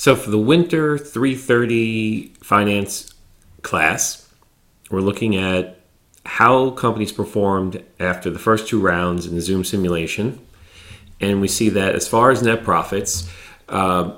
So for the winter 330 finance class, we're looking at how companies performed after the first two rounds in the Zoom simulation. And we see that as far as net profits,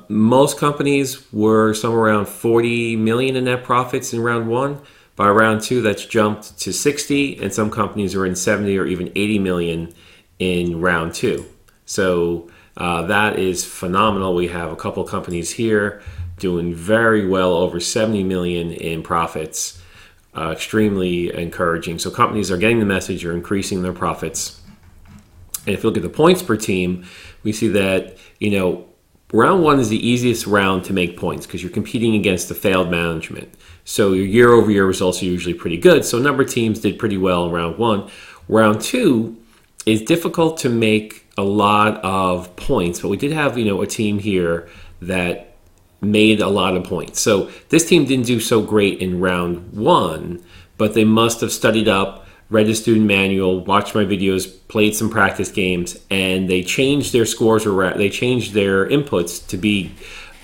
most companies were somewhere around 40 million in net profits in round one. By round two, that's jumped to 60, and some companies are in 70 or even 80 million in round two. So that is phenomenal. We have a couple companies here doing very well, over 70 million in profits. Extremely encouraging. So companies are getting the message, are increasing their profits. And if you look at the points per team, we see that, round one is the easiest round to make points because you're competing against the failed management. So your year-over-year results are usually pretty good. So a number of teams did pretty well in round one. Round two is difficult to make a lot of points, but we did have, a team here that made a lot of points. So this team didn't do so great in round one, but they must have studied up, read the student manual, watched my videos, played some practice games, and they changed their scores around. They changed their inputs to be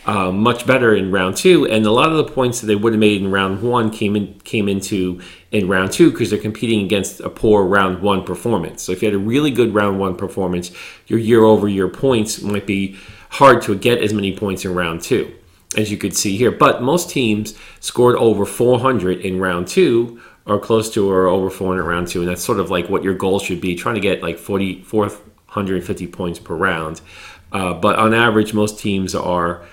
much better in round two, and a lot of the points that they would have made in round one came into in round two because they're competing against a poor round one performance. So if you had a really good round one performance, your year-over-year points might be hard to get as many points in round two, as you could see here. But most teams scored over 400 in round two, or close to or over 400 round two, and that's sort of like what your goal should be, trying to get like 450 points per round. But on average, most teams are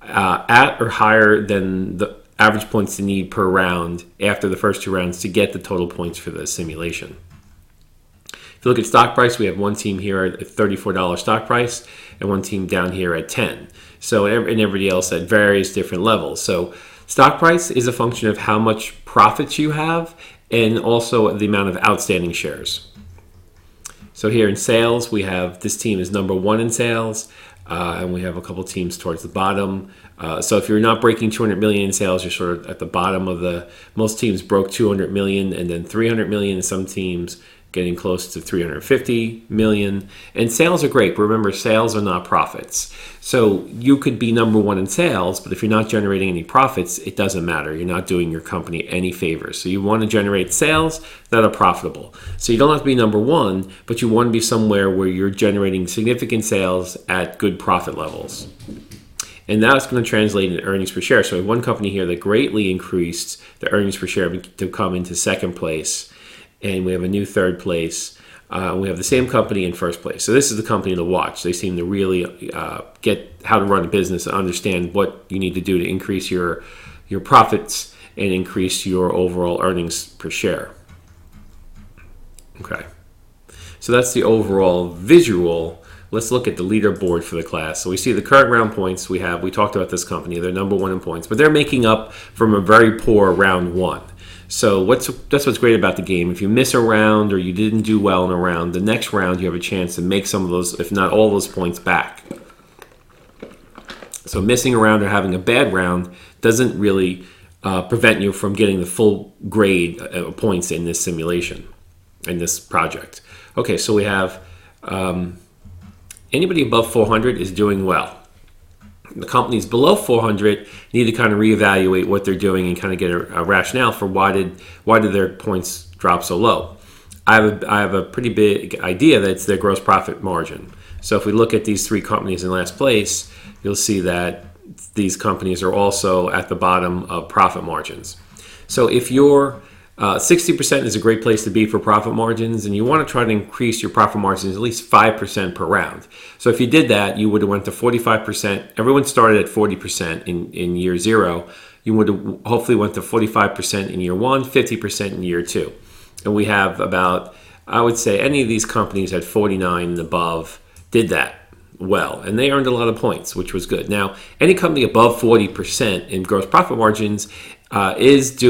at or higher than the average points they need per round after the first two rounds to get the total points for the simulation. If you look at stock price, we have one team here at $34 stock price and one team down here at 10. So and everybody else at various different levels. So stock price is a function of how much profits you have and also the amount of outstanding shares. So here in sales, we have this team is number one in sales, and we have a couple teams towards the bottom. So if you're not breaking 200 million in sales, you're sort of at the bottom of most teams broke 200 million and then 300 million, and some teams getting close to 350 million. And sales are great, but remember, sales are not profits. So you could be number one in sales, but if you're not generating any profits, it doesn't matter. You're not doing your company any favors. So you want to generate sales that are profitable. So you don't have to be number one, but you want to be somewhere where you're generating significant sales at good profit levels. And that's going to translate into earnings per share. So we have one company here that greatly increased the earnings per share to come into second place. And we have a new third place. We have the same company in first place. So this is the company to watch. They seem to really get how to run a business and understand what you need to do to increase your profits and increase your overall earnings per share. Okay. So that's the overall visual. Let's look at the leaderboard for the class. So we see the current round points we have. We talked about this company. They're number one in points, but they're making up from a very poor round one. So that's what's great about the game. If you miss a round or you didn't do well in a round, the next round you have a chance to make some of those, if not all those points back. So missing a round or having a bad round doesn't really prevent you from getting the full grade points in this simulation, in this project. Okay, so we have anybody above 400 is doing well. The companies below 400 need to kind of reevaluate what they're doing and kind of get a rationale for why did their points drop so low. I have a pretty big idea that it's their gross profit margin. So if we look at these three companies in last place, you'll see that these companies are also at the bottom of profit margins. So if you're 60% is a great place to be for profit margins, and you want to try to increase your profit margins at least 5% per round. So if you did that, you would have went to 45%. Everyone started at 40% in year zero. You would have hopefully went to 45% in year one, 50% in year two. And we have about, I would say, any of these companies at 49 and above did that well, and they earned a lot of points, which was good. Now, any company above 40% in gross profit margins is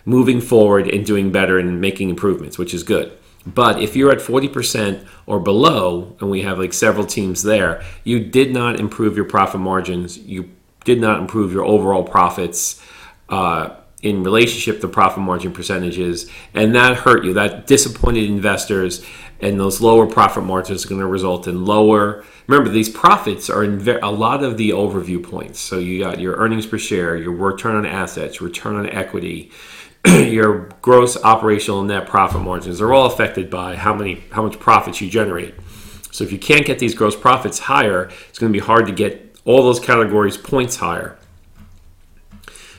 moving forward and doing better and making improvements, which is good. But if you're at 40% or below, and we have like several teams there, you did not improve your profit margins. You did not improve your overall profits in relationship to profit margin percentages, and that hurt you. That disappointed investors, and those lower profit margins are going to result in lower. Remember, these profits are in a lot of the overview points. So you got your earnings per share, your return on assets, return on equity, your gross operational and net profit margins. They're all affected by how much profits you generate. So if you can't get these gross profits higher, it's going to be hard to get all those categories points higher.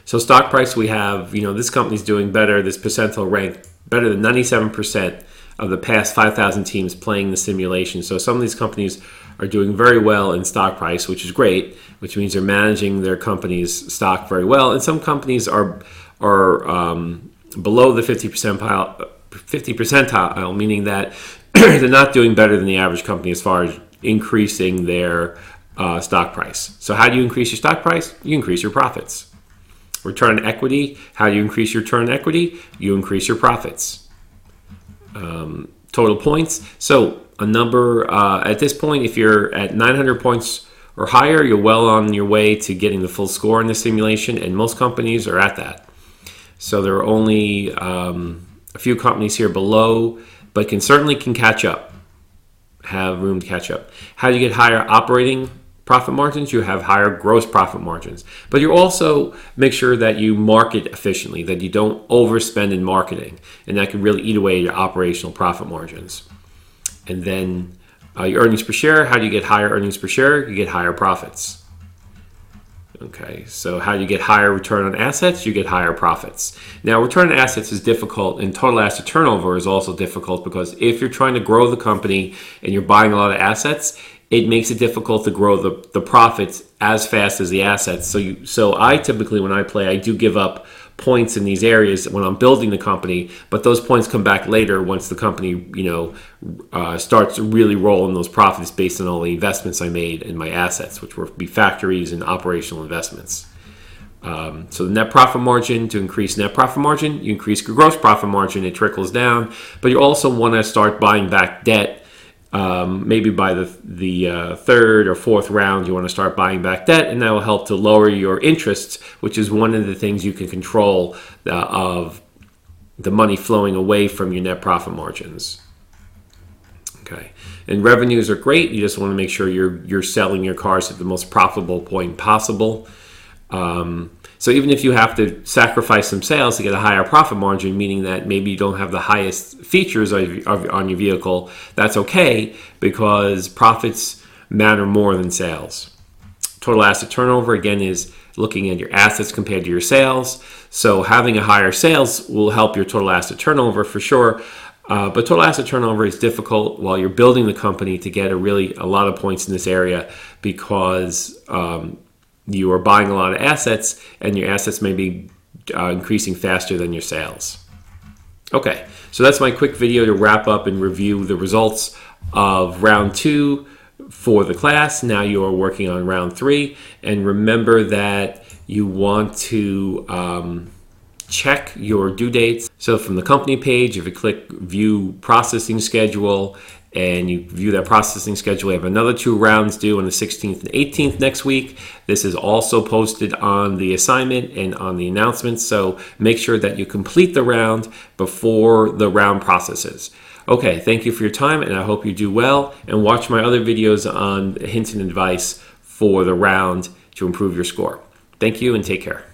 So stock price, we have, this company's doing better, this percentile rank better than 97% of the past 5,000 teams playing the simulation. So some of these companies are doing very well in stock price, which is great, which means they're managing their company's stock very well. And some companies are below the 50 percentile, meaning that they're not doing better than the average company as far as increasing their stock price. So how do you increase your stock price? You increase your profits. Return on equity, how do you increase your return on equity? You increase your profits. Total points. So a number, at this point, if you're at 900 points or higher, you're well on your way to getting the full score in the simulation, and most companies are at that. So there are only a few companies here below, but certainly can catch up, have room to catch up. How do you get higher operating profit margins? You have higher gross profit margins. But you also make sure that you market efficiently, that you don't overspend in marketing, and that can really eat away at your operational profit margins. And then your earnings per share, how do you get higher earnings per share? You get higher profits. Okay, so how do you get higher return on assets? You get higher profits. Now, return on assets is difficult, and total asset turnover is also difficult, because if you're trying to grow the company and you're buying a lot of assets, it makes it difficult to grow the profits as fast as the assets. So I typically, when I play, I do give up points in these areas when I'm building the company, but those points come back later once the company, starts really rolling those profits based on all the investments I made in my assets, which would be factories and operational investments. So the net profit margin, to increase net profit margin, you increase your gross profit margin, it trickles down, but you also want to start buying back debt. Maybe by the third or fourth round, you want to start buying back debt, and that will help to lower your interests, which is one of the things you can control of the money flowing away from your net profit margins. Okay, and revenues are great. You just want to make sure you're selling your cars at the most profitable point possible. So even if you have to sacrifice some sales to get a higher profit margin, meaning that maybe you don't have the highest features on your vehicle, that's okay, because profits matter more than sales. Total asset turnover, again, is looking at your assets compared to your sales. So having a higher sales will help your total asset turnover for sure. But total asset turnover is difficult while you're building the company to get a lot of points in this area, because you are buying a lot of assets, and your assets may be increasing faster than your sales. Okay, so that's my quick video to wrap up and review the results of round 2 for the class. Now you are working on round 3, and remember that you want to check your due dates. So from the company page, if you click View Processing Schedule, and you view that processing schedule, we have another 2 rounds due on the 16th and 18th next week. This is also posted on the assignment and on the announcements, so make sure that you complete the round before the round processes. Okay, thank you for your time, and I hope you do well, and watch my other videos on hints and advice for the round to improve your score. Thank you, and take care.